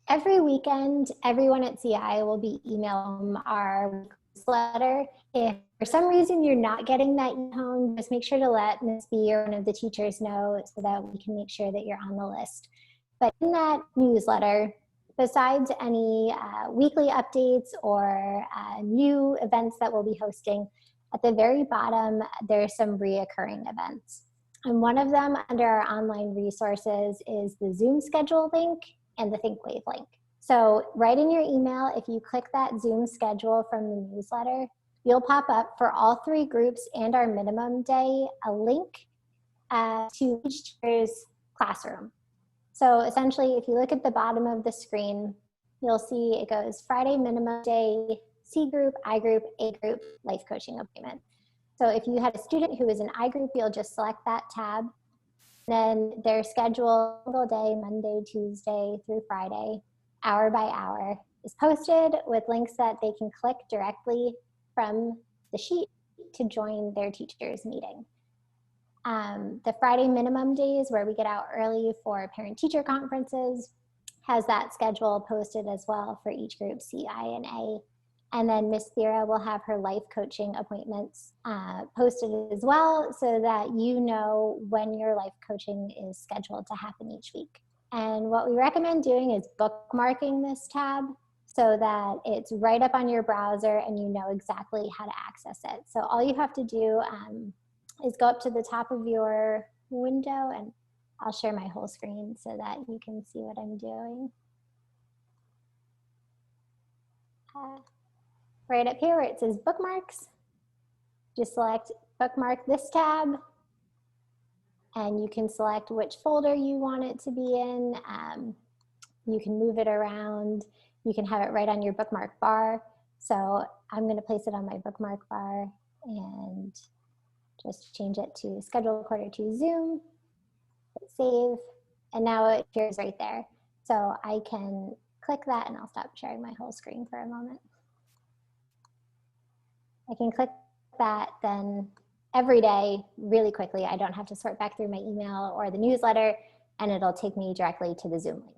Every weekend, everyone at CI will be emailing our newsletter. If for some reason you're not getting that home, just make sure to let Ms. B or one of the teachers know so that we can make sure that you're on the list. But in that newsletter, besides any weekly updates or new events that we'll be hosting, at the very bottom, there's some reoccurring events. And one of them under our online resources is the Zoom schedule link and the ThinkWave link. So right in your email, if you click that Zoom schedule from the newsletter, you'll pop up for all 3 groups and our minimum day a link to each teacher's classroom. So essentially, if you look at the bottom of the screen, you'll see it goes Friday minimum day, C group, I group, A group, life coaching appointment. So if you had a student who was in I group, you'll just select that tab. Then their schedule, single day, Monday, Tuesday through Friday, hour by hour, is posted with links that they can click directly from the sheet to join their teacher's meeting. The Friday minimum days where we get out early for parent-teacher conferences has that schedule posted as well for each group, C, I, and A. And then Miss Thera will have her life coaching appointments posted as well so that you know when your life coaching is scheduled to happen each week. And what we recommend doing is bookmarking this tab so that it's right up on your browser and you know exactly how to access it. So all you have to do is go up to the top of your window, and I'll share my whole screen so that you can see what I'm doing. Right up here where it says bookmarks, just select bookmark this tab, and you can select which folder you want it to be in. You can move it around. You can have it right on your bookmark bar. So I'm going to place it on my bookmark bar and just change it to schedule quarter to Zoom, hit save, and now it appears right there. So I can click that, and I'll stop sharing my whole screen for a moment. I can click that, then every day, really quickly, I don't have to sort back through my email or the newsletter, and it'll take me directly to the Zoom link.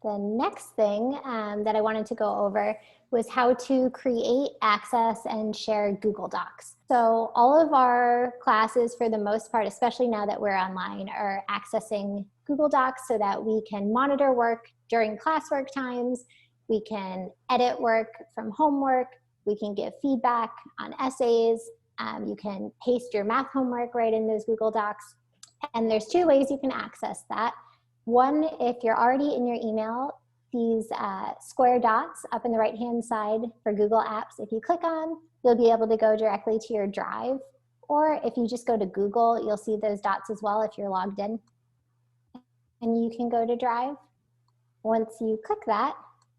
The next thing that I wanted to go over was how to create, access, and share Google Docs. So all of our classes, for the most part, especially now that we're online, are accessing Google Docs so that we can monitor work during classwork times. We can edit work from homework. We can give feedback on essays. You can paste your math homework right in those Google Docs. And there's 2 ways you can access that. One, if you're already in your email, these square dots up in the right-hand side for Google Apps, if you click on, you'll be able to go directly to your Drive. Or if you just go to Google, you'll see those dots as well if you're logged in. And you can go to Drive. Once you click that,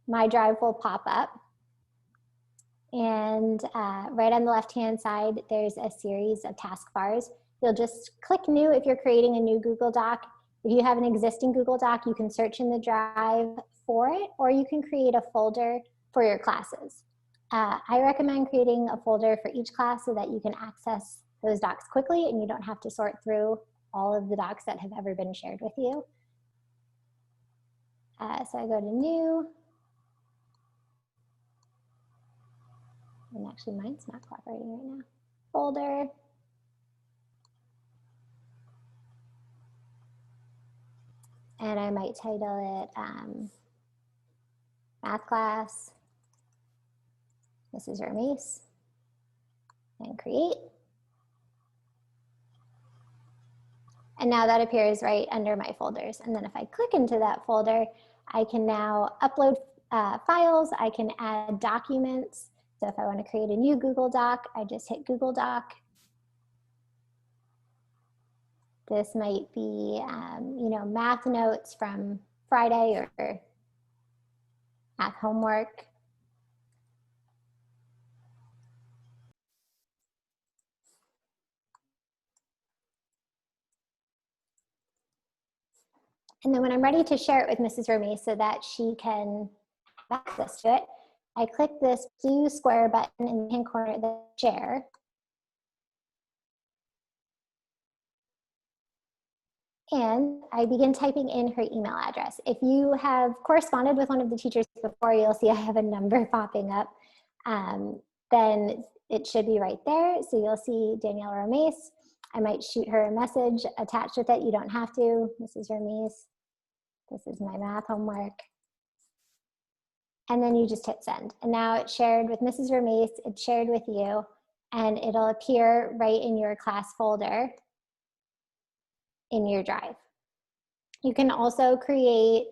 My Drive will pop up. And right on the left-hand side, there's a series of taskbars. You'll just click New if you're creating a new Google Doc. If you have an existing Google Doc, you can search in the Drive for it, or you can create a folder for your classes. I recommend creating a folder for each class so that you can access those docs quickly and you don't have to sort through all of the docs that have ever been shared with you. So I go to New. And actually mine's not cooperating right now. Folder. And I might title it Math Class, Mrs. Hermes, and create. And now that appears right under my folders. And then if I click into that folder, I can now upload files, I can add documents. So if I want to create a new Google Doc, I just hit Google Doc. This might be, math notes from Friday or math homework. And then when I'm ready to share it with Mrs. Remy so that she can have access to it, I click this blue square button in the hand corner of the share. And I begin typing in her email address. If you have corresponded with one of the teachers before, you'll see I have a number popping up. Then it should be right there. So you'll see Danielle Romace. I might shoot her a message attached with it. You don't have to. Mrs. Romace, this is my math homework. And then you just hit send. And now it's shared with Mrs. Romace, it's shared with you, and it'll appear right in your class folder in your drive. You can also create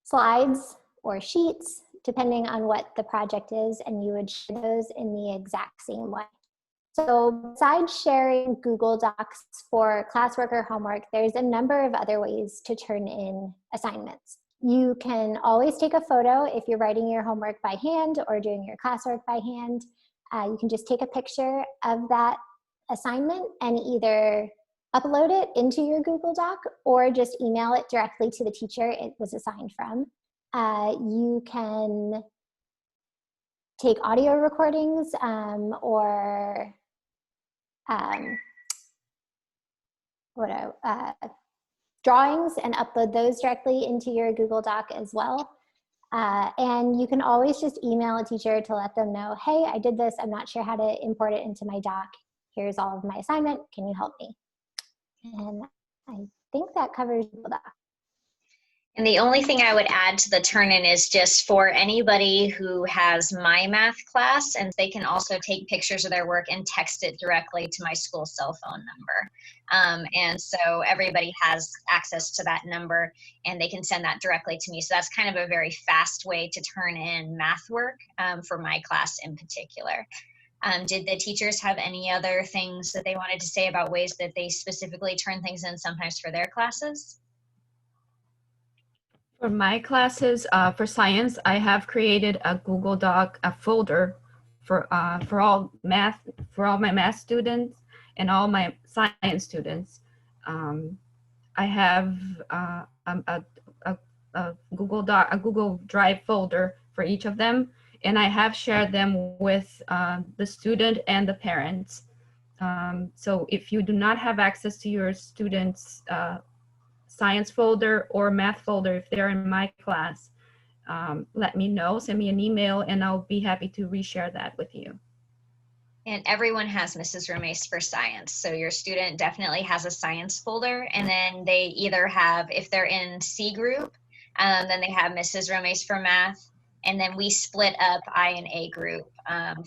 slides or sheets, depending on what the project is, and you would share those in the exact same way. So besides sharing Google Docs for classwork or homework, there's a number of other ways to turn in assignments. You can always take a photo if you're writing your homework by hand or doing your classwork by hand. You can just take a picture of that assignment and either upload it into your Google Doc or just email it directly to the teacher it was assigned from. You can take audio recordings or drawings and upload those directly into your Google Doc as well. And you can always just email a teacher to let them know, hey, I did this, I'm not sure how to import it into my doc. Here's all of my assignment, can you help me? And I think that covers Google Doc. And the only thing I would add to the turn-in is just for anybody who has my math class, and they can also take pictures of their work and text it directly to my school cell phone number. And so everybody has access to that number and they can send that directly to me. So that's kind of a very fast way to turn in math work for my class in particular. Did the teachers have any other things that they wanted to say about ways that they specifically turn things in sometimes for their classes? For my classes, for science, I have created a Google Doc, a folder for all my math students and all my science students. I have a Google Doc, a Google Drive folder for each of them, and I have shared them with the student and the parents. So if you do not have access to your students' science folder or math folder, if they're in my class, let me know, send me an email, and I'll be happy to reshare that with you. And everyone has Mrs. Romace for science. So your student definitely has a science folder, and then they either have, if they're in C group, then they have Mrs. Romace for math, and then we split up I and A group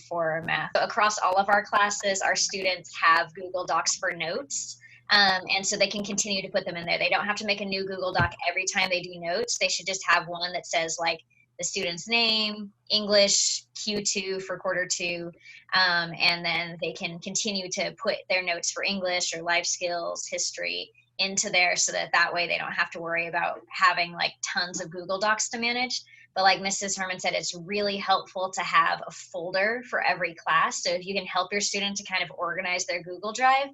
for math. So across all of our classes, our students have Google Docs for notes. And so they can continue to put them in there. They don't have to make a new Google Doc every time they do notes. They should just have one that says like the student's name, English, Q2 for quarter 2, and then they can continue to put their notes for English or life skills, history into there so that way they don't have to worry about having like tons of Google Docs to manage. But like Mrs. Herman said, it's really helpful to have a folder for every class. So if you can help your student to kind of organize their Google Drive,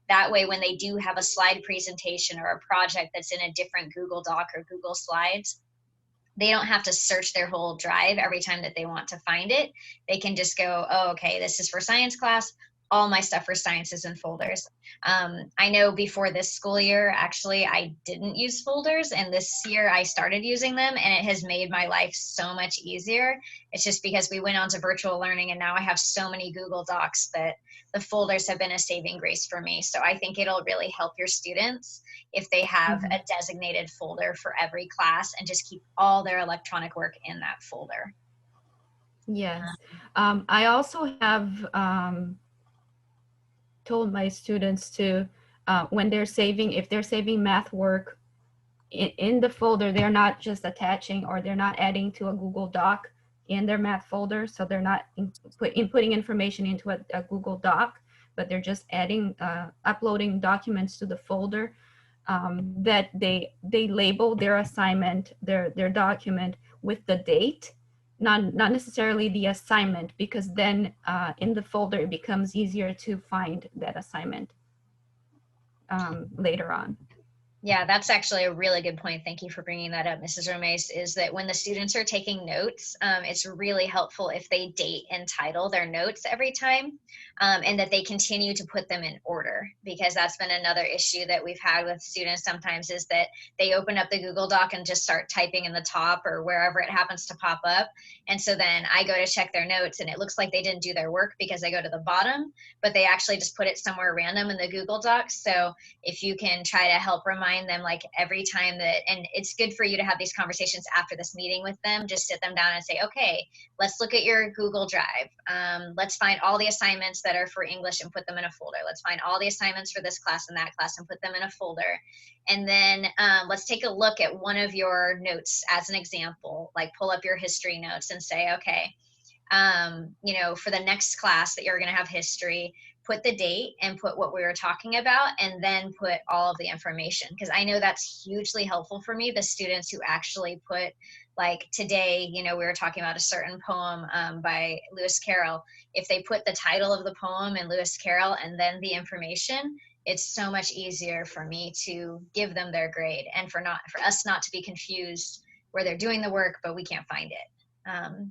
that way when they do have a slide presentation or a project that's in a different Google Doc or Google Slides, they don't have to search their whole drive every time that they want to find it. They can just go, oh, okay, this is for science class. All my stuff for science is in folders. I know before this school year, actually, I didn't use folders, and this year I started using them, and it has made my life so much easier. It's just because we went on to virtual learning, and now I have so many Google Docs that the folders have been a saving grace for me. So I think it'll really help your students if they have a designated folder for every class and just keep all their electronic work in that folder. Yes. I also have told my students to, when they're saving, if they're saving math work in the folder, they're not just attaching or they're not adding to a Google Doc in their math folder. So they're not inputting information into a Google Doc, but they're just adding, uploading documents to the folder, that they label their assignment, their document with the date, not necessarily the assignment, because then in the folder it becomes easier to find that assignment later on. Yeah, that's actually a really good point. Thank you for bringing that up, Mrs. Romace, is that when the students are taking notes, it's really helpful if they date and title their notes every time, and that they continue to put them in order, because that's been another issue that we've had with students sometimes, is that they open up the Google Doc and just start typing in the top or wherever it happens to pop up. And so then I go to check their notes and it looks like they didn't do their work because I go to the bottom, but they actually just put it somewhere random in the Google Doc. So if you can try to help remind them, like every time that, and it's good for you to have these conversations after this meeting with them, just sit them down and say, okay, let's look at your Google Drive. Let's find all the assignments that are for English and put them in a folder. Let's find all the assignments for this class and that class and put them in a folder. And then let's take a look at one of your notes as an example, like pull up your history notes and say, okay, for the next class that you're going to have history, put the date and put what we were talking about, and then put all of the information. Because I know that's hugely helpful for me, the students who actually put, like today, we were talking about a certain poem by Lewis Carroll. If they put the title of the poem and Lewis Carroll and then the information, it's so much easier for me to give them their grade, and for us not to be confused where they're doing the work, but we can't find it.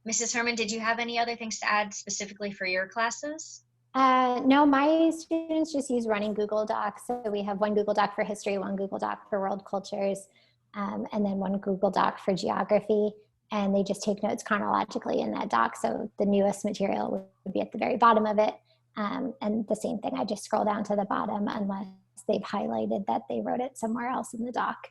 Mrs. Herman, did you have any other things to add specifically for your classes? No, my students just use running Google Docs. So we have one Google Doc for history, one Google Doc for world cultures, and then one Google Doc for geography. And they just take notes chronologically in that doc. So the newest material would be at the very bottom of it. And the same thing, I just scroll down to the bottom unless they've highlighted that they wrote it somewhere else in the doc.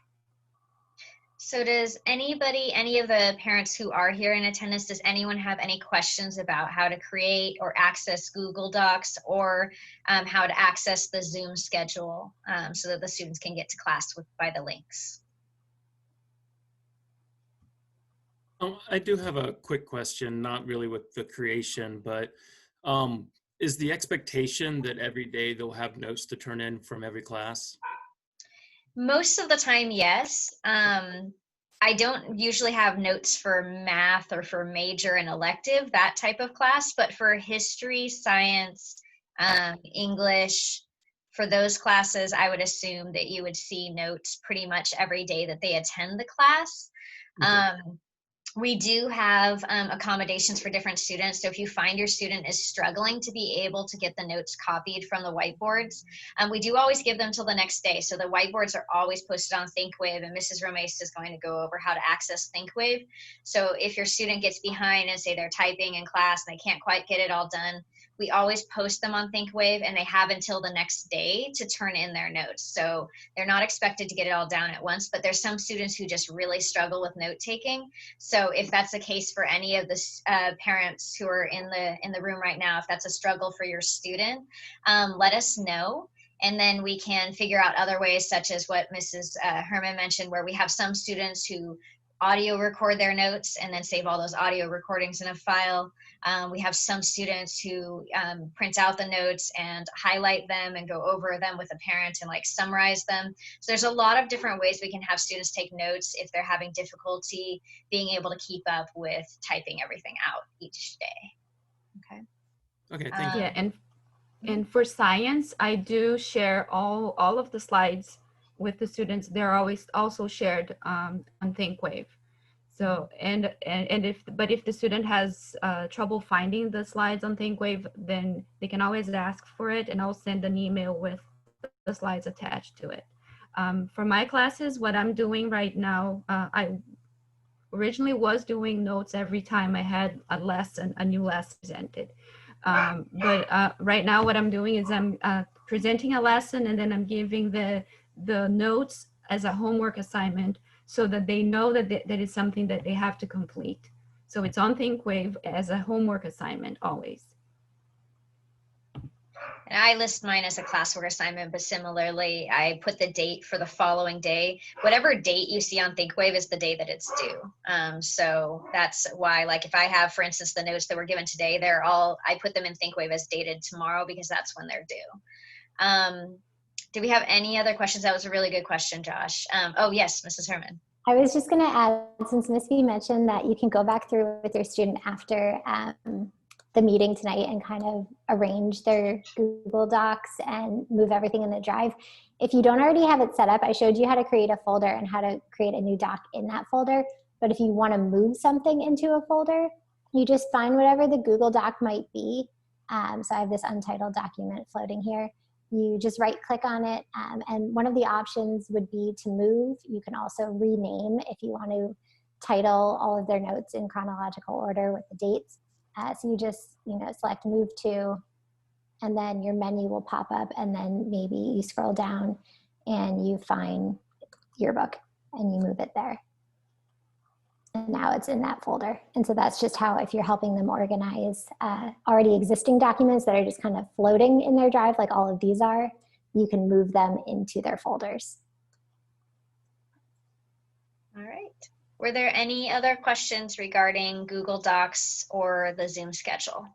So does any of the parents who are here in attendance, does anyone have any questions about how to create or access Google Docs, or how to access the Zoom schedule so that the students can get to class by the links? I do have a quick question, not really with the creation, but is the expectation that every day they'll have notes to turn in from every class? Most of the time, yes. I don't usually have notes for math or for major and elective, that type of class, but for history, science, English, for those classes, I would assume that you would see notes pretty much every day that they attend the class. Okay. We do have accommodations for different students. So if you find your student is struggling to be able to get the notes copied from the whiteboards, we do always give them till the next day. So the whiteboards are always posted on ThinkWave, and Mrs. Romace is going to go over how to access ThinkWave. So if your student gets behind and say they're typing in class and they can't quite get it all done, we always post them on ThinkWave, and they have until the next day to turn in their notes. So they're not expected to get it all down at once, but there's some students who just really struggle with note taking. So if that's the case for any of the parents who are in the room right now, if that's a struggle for your student, let us know. And then we can figure out other ways, such as what Mrs. Herman mentioned, where we have some students who audio record their notes and then save all those audio recordings in a file. We have some students who print out the notes and highlight them and go over them with a parent and like summarize them. So there's a lot of different ways we can have students take notes if they're having difficulty being able to keep up with typing everything out each day. Okay. Okay, thank you. Yeah, and for science, I do share all of the slides with the students. They're always also shared on ThinkWave. So and if the student has trouble finding the slides on ThinkWave, then they can always ask for it, and I'll send an email with the slides attached to it. For my classes, what I'm doing right now, I originally was doing notes every time I had a new lesson presented. But right now what I'm doing is I'm presenting a lesson, and then I'm giving the notes as a homework assignment so that they know that that is something that they have to complete. So it's on ThinkWave as a homework assignment always. And I list mine as a classwork assignment, but similarly, I put the date for the following day. Whatever date you see on ThinkWave is the day that it's due. So that's why, like if I have, for instance, the notes that were given today, I put them in ThinkWave as dated tomorrow because that's when they're due. Do we have any other questions? That was a really good question, Josh. Oh yes, Mrs. Herman. I was just going to add, since Miss B mentioned that you can go back through with your student after the meeting tonight and kind of arrange their Google Docs and move everything in the drive. If you don't already have it set up, I showed you how to create a folder and how to create a new doc in that folder. But if you want to move something into a folder, you just find whatever the Google Doc might be. So I have this untitled document floating here. You just right click on it. And one of the options would be to move. You can also rename if you want to title all of their notes in chronological order with the dates. So you just, select move to, and then your menu will pop up, and then maybe you scroll down and you find your book and you move it there. And now it's in that folder. And so that's just how, if you're helping them organize already existing documents that are just kind of floating in their drive, like all of these are, you can move them into their folders. All right. Were there any other questions regarding Google Docs or the Zoom schedule?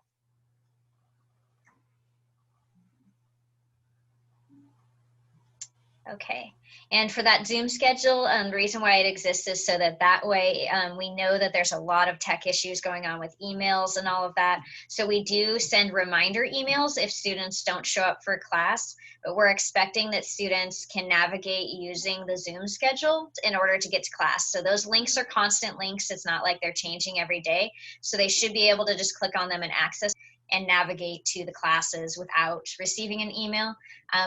Okay, and for that Zoom schedule, the reason why it exists is so that way we know that there's a lot of tech issues going on with emails and all of that. So we do send reminder emails if students don't show up for class, but we're expecting that students can navigate using the Zoom schedule in order to get to class. So those links are constant links. It's not like they're changing every day. So they should be able to just click on them and access and navigate to the classes without receiving an email.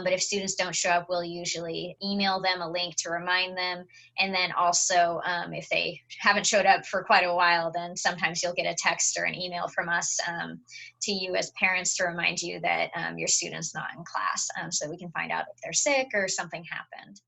But if students don't show up, we'll usually email them a link to remind them. And then also, if they haven't showed up for quite a while, then sometimes you'll get a text or an email from us to you as parents to remind you that your student's not in class, so we can find out if they're sick or something happened.